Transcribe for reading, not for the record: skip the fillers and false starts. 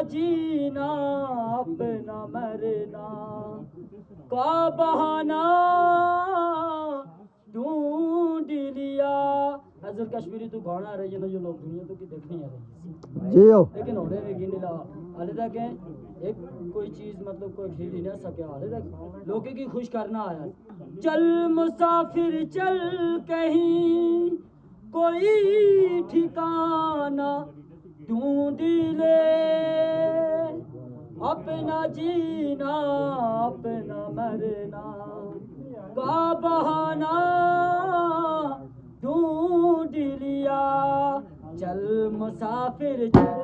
जीना अपना मरना का बहाना ढूंढ लिया। अज़र कश्मीरी तो गाना आ रही है ना, जो लोग दुनिया तो की देखनी आ रही जी हो, लेकिन होने में गिन ला हाले तक एक कोई चीज मतलब कोई खेल ही ना सके। हाले तक लोगों की खुश करना आया। चल मुसाफिर चल कहीं कोई ठिकाना ढूंढ ले अपना जीना अपना मरना का बहाना ढूंढ लिया। चल मुसाफिर चल